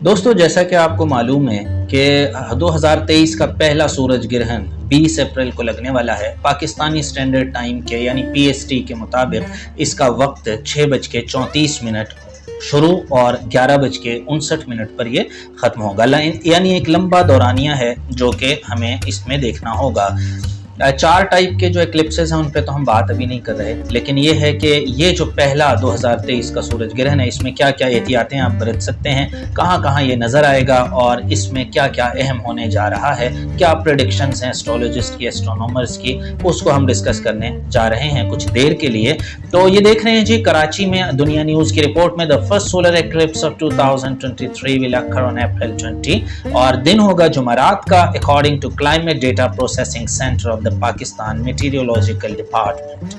दोस्तों, जैसा कि आपको मालूम है कि 2023 का पहला सूरज ग्रहण 20 अप्रैल को लगने वाला है। पाकिस्तानी स्टैंडर्ड टाइम के यानी पीएसटी के मुताबिक इसका वक्त 6:34 शुरू और 11:59 पर ये ख़त्म होगा। यानी एक लंबा दौरानिया है जो कि हमें इसमें देखना होगा। 4 टाइप के जो एक्लिप्सेस हैं उन पे तो हम बात अभी नहीं कर रहे, लेकिन ये है कि ये जो पहला 2023 का सूरज ग्रहण है इसमें क्या क्या एहतियातें आप बरत सकते हैं, कहाँ कहाँ ये नज़र आएगा और इसमें क्या क्या अहम होने जा रहा है, क्या प्रेडिक्शंस हैं एस्ट्रोलॉजिस्ट की, एस्ट्रोनॉमर्स की, उसको हम डिस्कस करने जा रहे हैं कुछ देर के लिए। तो ये देख रहे हैं जी, कराची में दुनिया न्यूज़ की रिपोर्ट में the first solar eclipse of 2023 will occur on April 20 और दिन होगा जुमेरात का, according to climate data processing centre of the Pakistan Meteorological Department.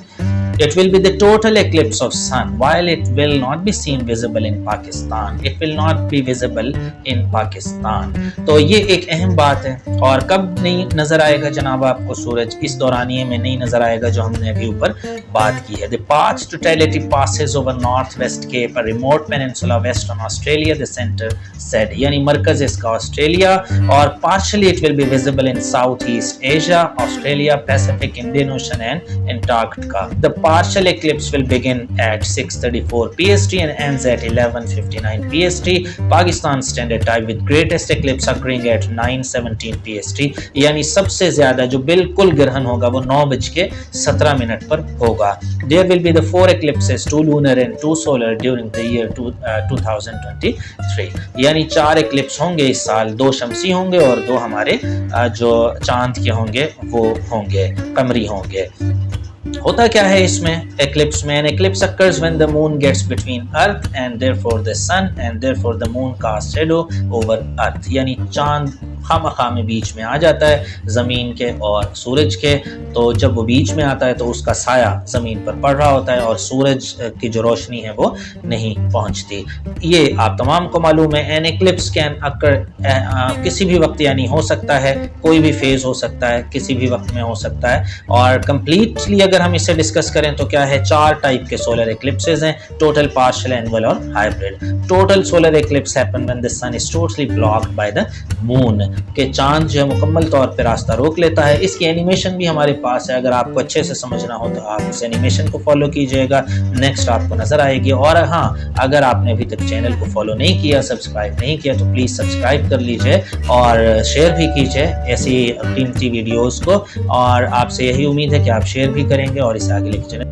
It will be the total eclipse of sun. While it will not be seen visible in Pakistan, it will not be visible in Pakistan. तो ये एक अहम बात है। और कब नहीं नजर आएगा जनाब आपको सूरज? इस दौरानिये में नहीं नजर आएगा जो हमने अभी ऊपर बात की है। The path totality passes over northwest Cape, a remote peninsula western Australia, the center said. यानी मरकज इसका ऑस्ट्रेलिया और partially it will be visible in Southeast Asia, Australia, Pacific, Indian Ocean and Antarctica. The partial eclipse will begin at 6:34 PST and ends at 11:59 PST Pakistan Standard Time, with greatest eclipse occurring at 9:17 PST। यानी सबसे ज्यादा जो बिल्कुल ग्रहण होगा वो 9:17 पर होगा। There will be the 4 eclipses, 2 lunar and 2 solar during the year 2023। यानी 4 एक्लिप्स होंगे इस साल, 2 शमसी होंगे और 2 हमारे जो चांद के होंगे वो होंगे, कमरी होंगे। होता क्या है इसमें एक्लिप्स में? An eclipse occurs when the moon gets between earth and therefore the sun and therefore the moon casts shadow over earth। यानी चांद खामखा में बीच में आ जाता है ज़मीन के और सूरज के, तो जब वो बीच में आता है तो उसका साया ज़मीन पर पड़ रहा होता है और सूरज की जो रोशनी है वो नहीं पहुंचती। ये आप तमाम को मालूम है। एन एक्लिप्स कैन अकर किसी भी वक्त, यानी हो सकता है, कोई भी फेज़ हो सकता है, किसी भी वक्त में हो सकता है। और कम्प्लीटली अगर हम इसे डिस्कस करें तो क्या है, 4 टाइप के सोलर एक्लिप्सेस हैं, टोटल, पार्शियल, एनुअल और hybrid. Total solar eclipse happen when the sun is totally blocked by the moon, के चांद जो है मुकम्मल तौर पर रास्ता रोक लेता है। इसकी एनिमेशन भी हमारे पास है, अगर आपको अच्छे से समझना हो तो आप उस एनिमेशन को फॉलो कीजिएगा, नेक्स्ट आपको नजर आएगी। और हाँ, अगर आपने अभी तक चैनल को फॉलो नहीं किया, सब्सक्राइब नहीं किया, तो प्लीज़ सब्सक्राइब कर लीजिए और शेयर भी कीजिए ऐसी कीमती वीडियोज़ को। और आपसे यही उम्मीद है कि आप शेयर भी करेंगे और इसे आगे लेके चलें।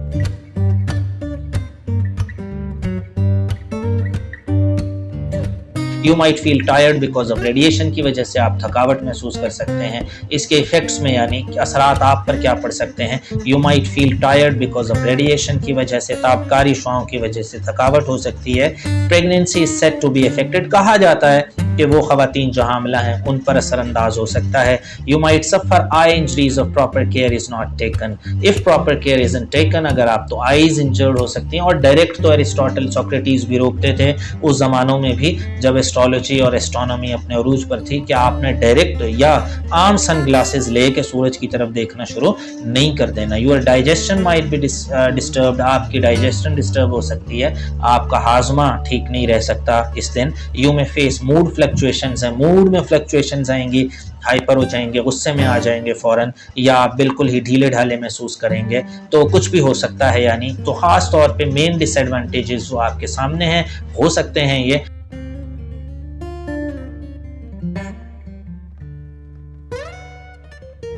You might feel tired because of radiation, की वजह से आप थकावट महसूस कर सकते हैं। इसके इफेक्ट्स में यानी असरात आप पर क्या पड़ सकते हैं? You might feel tired because of radiation, की वजह से, तापकारी शुआओं की वजह से थकावट हो सकती है। Pregnancy is said to be affected, कहा जाता है कि वो ख़वातीन जो हामिला हैं उन पर असरअंदाज हो सकता है। You might suffer eye injuries if proper care is not taken। If proper care isn't taken, अगर आप तो आईज इंजर्ड हो सकती हैं। और डायरेक्ट तो एरिस्टोटल, सोक्रेटिस भी रोकते थे उस ज़मानों में भी जब एस्ट्रोलॉजी और एस्ट्रोनॉमी अपने अरूज पर थी कि आपने डायरेक्ट या आम सन ग्लासेस लेके सूरज की तरफ देखना शुरू नहीं कर देना। Your digestion might be disturbed, आपकी डाइजेशन डिस्टर्ब हो सकती है, आपका हाजमा ठीक नहीं रह सकता इस दिन। यू में फेस मूड फ्लक्चुएशंस हैं, मूड में फ्लक्चुएशंस आएंगी, हाइपर हो जाएंगे, गुस्से में आ जाएंगे फौरन, या आप बिल्कुल ही ढीले ढाले महसूस करेंगे, तो कुछ भी हो सकता है। यानी तो खास तौर पे मेन डिसएडवांटेजेस जो आपके सामने हैं हो सकते हैं ये।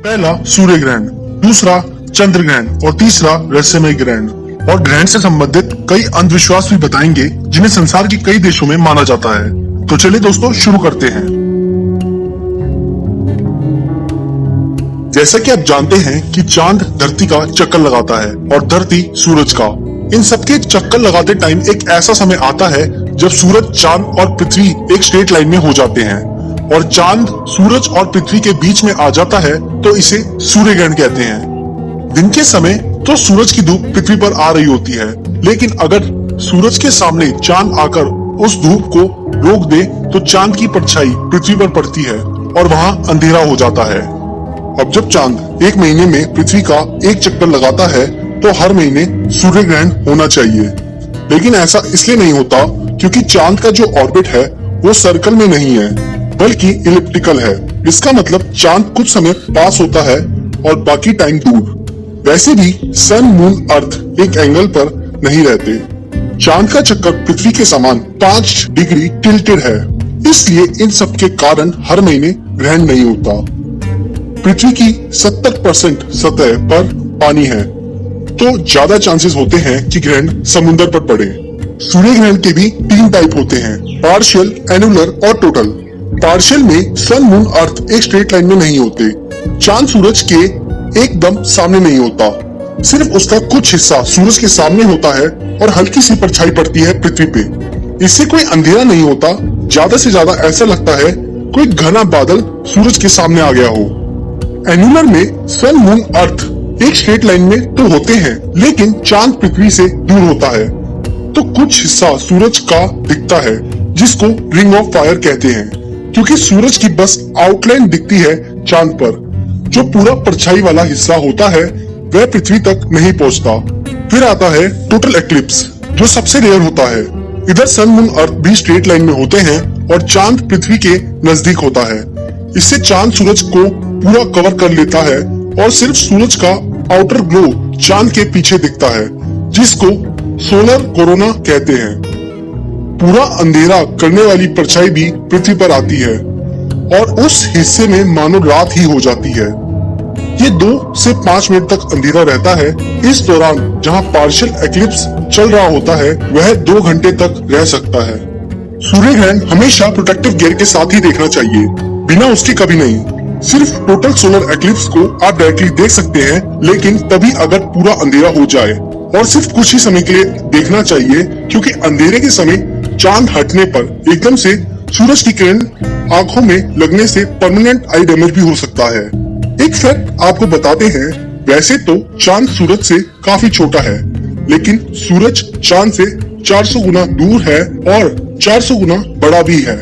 पहला सूर्य ग्रहण, दूसरा चंद्र ग्रहण और तीसरा रहस्यमय ग्रहण। और ग्रहण से संबंधित कई अंधविश्वास भी बताएंगे जिन्हें संसार के कई देशों में माना जाता है। तो चलिए दोस्तों शुरू करते हैं। जैसा कि आप जानते हैं कि चांद धरती का चक्कर लगाता है और धरती सूरज का। इन सबके चक्कर लगाते टाइम एक ऐसा समय आता है जब सूरज, चांद और पृथ्वी एक स्ट्रेट लाइन में हो जाते हैं और चांद सूरज और पृथ्वी के बीच में आ जाता है, तो इसे सूर्य ग्रहण कहते हैं। दिन के समय तो सूरज की धूप पृथ्वी पर आ रही होती है, लेकिन अगर सूरज के सामने चांद आकर उस धूप को रोक दे तो चांद की परछाई पृथ्वी पर पड़ती है और वहाँ अंधेरा हो जाता है। अब जब चांद एक महीने में पृथ्वी का एक चक्कर लगाता है तो हर महीने सूर्य ग्रहण होना चाहिए, लेकिन ऐसा इसलिए नहीं होता क्योंकि चांद का जो ऑर्बिट है वो सर्कल में नहीं है बल्कि इलिप्टिकल है। इसका मतलब चांद कुछ समय पास होता है और बाकी टाइम दूर। वैसे भी सन, मून, अर्थ एक एंगल पर नहीं रहते। चांद का चक्कर पृथ्वी के समान 5 डिग्री टिल्टेड है, इसलिए इन सब के कारण हर महीने ग्रहण नहीं होता। पृथ्वी की 70% सतह पर पानी है, तो ज्यादा चांसेस होते हैं कि ग्रहण समुद्र पर पड़े। सूर्य ग्रहण के भी 3 टाइप होते हैं, पार्शियल, एनुलर और टोटल। पार्शियल में सन, मून, अर्थ एक स्ट्रेट लाइन में नहीं होते। चांद सूरज के एकदम सामने नहीं होता, सिर्फ उसका कुछ हिस्सा सूरज के सामने होता है और हल्की सी परछाई पड़ती है पृथ्वी पे। इससे कोई अंधेरा नहीं होता, ज्यादा से ज्यादा ऐसा लगता है कोई घना बादल सूरज के सामने आ गया हो। एनुलर में सन, मून, अर्थ एक स्ट्रेट लाइन में तो होते हैं, लेकिन चांद पृथ्वी से दूर होता है, तो कुछ हिस्सा सूरज का दिखता है, जिसको रिंग ऑफ फायर कहते हैं, क्योंकि सूरज की बस आउटलाइन दिखती है चांद पर। जो पूरा परछाई वाला हिस्सा होता है वह पृथ्वी तक नहीं पहुंचता। फिर आता है टोटल एक्लिप्स, जो सबसे रेयर होता है। इधर सन, मून, अर्थ भी स्ट्रेट लाइन में होते हैं और चांद पृथ्वी के नजदीक होता है। इससे चांद सूरज को पूरा कवर कर लेता है और सिर्फ सूरज का आउटर ग्लो चांद के पीछे दिखता है, जिसको सोलर कोरोना कहते हैं। पूरा अंधेरा करने वाली परछाई भी पृथ्वी पर आती है और उस हिस्से में मानो रात ही हो जाती है। ये 2 से 5 मिनट तक अंधेरा रहता है। इस दौरान जहाँ पार्शियल एक्लिप्स चल रहा होता है वह 2 घंटे तक रह सकता है। सूर्य ग्रहण हमेशा प्रोटेक्टिव गियर के साथ ही देखना चाहिए, बिना उसके कभी नहीं। सिर्फ टोटल सोलर एक्लिप्स को आप डायरेक्टली देख सकते हैं, लेकिन तभी अगर पूरा अंधेरा हो जाए, और सिर्फ कुछ ही समय के लिए देखना चाहिए, क्योंकि अंधेरे के समय चांद हटने पर एकदम से सूरज की किरण आंखों में लगने से परमानेंट आई डैमेज भी हो सकता है। एक फैक्ट आपको बताते हैं, वैसे तो चांद सूरज से काफी छोटा है, लेकिन सूरज चांद से 400 गुना दूर है और 400 गुना बड़ा भी है।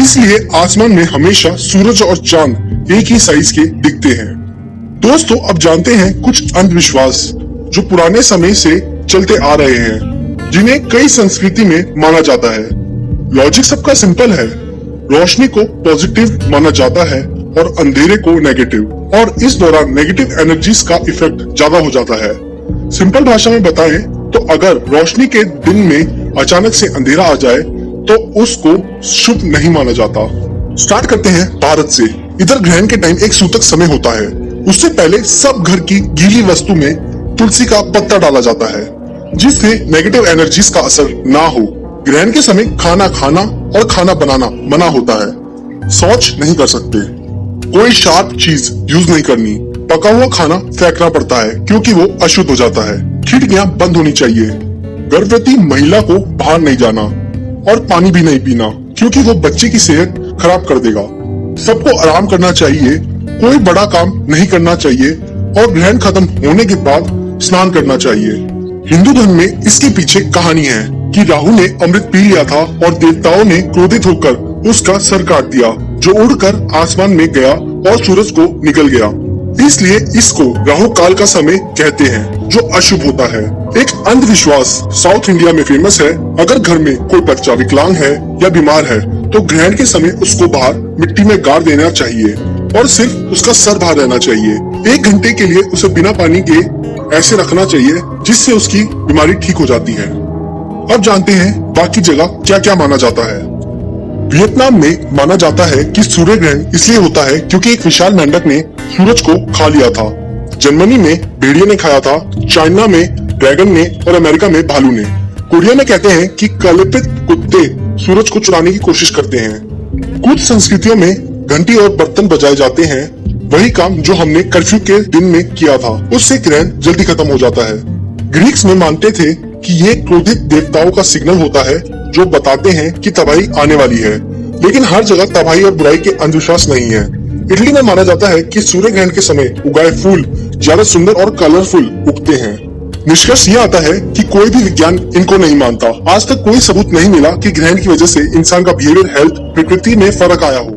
इसलिए आसमान में हमेशा सूरज और चांद एक ही साइज के दिखते हैं। दोस्तों, अब जानते हैं कुछ अंधविश्वास जो पुराने समय से चलते आ रहे हैं, जिन्हें कई संस्कृति में माना जाता है। लॉजिक सबका सिंपल है, रोशनी को पॉजिटिव माना जाता है और अंधेरे को नेगेटिव, और इस दौरान नेगेटिव एनर्जीज का इफेक्ट ज्यादा हो जाता है। सिंपल भाषा में बताएं तो अगर रोशनी के दिन में अचानक से अंधेरा आ जाए तो उसको शुभ नहीं माना जाता। स्टार्ट करते हैं भारत से। इधर ग्रहण के टाइम एक सूतक समय होता है। उससे पहले सब घर की गीली वस्तु में तुलसी का पत्ता डाला जाता है, जिससे नेगेटिव एनर्जीज का असर ना हो। ग्रहण के समय खाना खाना और खाना बनाना मना होता है। शौच नहीं कर सकते, कोई शार्प चीज यूज नहीं करनी, पका हुआ खाना फेंकना पड़ता है क्योंकि वो अशुद्ध हो जाता है। खिड़कियां बंद होनी चाहिए। गर्भवती महिला को बाहर नहीं जाना और पानी भी नहीं पीना, क्योंकि वो बच्चे की सेहत खराब कर देगा। सबको आराम करना चाहिए, कोई बड़ा काम नहीं करना चाहिए और ग्रहण खत्म होने के बाद स्नान करना चाहिए। हिंदू धर्म में इसके पीछे कहानी है कि राहु ने अमृत पी लिया था और देवताओं ने क्रोधित होकर उसका सर काट दिया, जो उड़कर आसमान में गया और सूरज को निकल गया। इसलिए इसको राहु काल का समय कहते हैं, जो अशुभ होता है। एक अंधविश्वास साउथ इंडिया में फेमस है, अगर घर में कोई बच्चा विकलांग है या बीमार है तो ग्रहण के समय उसको बाहर मिट्टी में गाड़ देना चाहिए और सिर्फ उसका सर बाहर रहना चाहिए। 1 घंटे के लिए उसे बिना पानी के ऐसे रखना चाहिए, जिससे उसकी बीमारी ठीक हो जाती है। अब जानते हैं बाकी जगह क्या क्या माना जाता है। वियतनाम में माना जाता है कि सूर्य ग्रहण इसलिए होता है क्योंकि एक विशाल मेंढक ने सूरज को खा लिया था। जर्मनी में भेड़िए ने खाया था, चाइना में ड्रैगन ने और अमेरिका में भालू ने। कोरिया में कहते हैं कि कल्पित कुत्ते सूरज को चुराने की कोशिश करते हैं। कुछ संस्कृतियों में घंटी और बर्तन बजाए जाते हैं, वही काम जो हमने कर्फ्यू के दिन में किया था, उससे ग्रहण जल्दी खत्म हो जाता है। ग्रीक्स में मानते थे कि ये क्रोधित देवताओं का सिग्नल होता है, जो बताते हैं कि तबाही आने वाली है। लेकिन हर जगह तबाही और बुराई के अंधविश्वास नहीं है। इटली में माना जाता है कि सूर्य ग्रहण के समय उगाए फूल ज्यादा सुंदर और कलरफुल उगते हैं। निष्कर्ष यह आता है कि कोई भी विज्ञान इनको नहीं मानता। आज तक कोई सबूत नहीं मिला कि ग्रहण की वजह से इंसान का बिहेवियर, हेल्थ, प्रकृति में फर्क आया हो।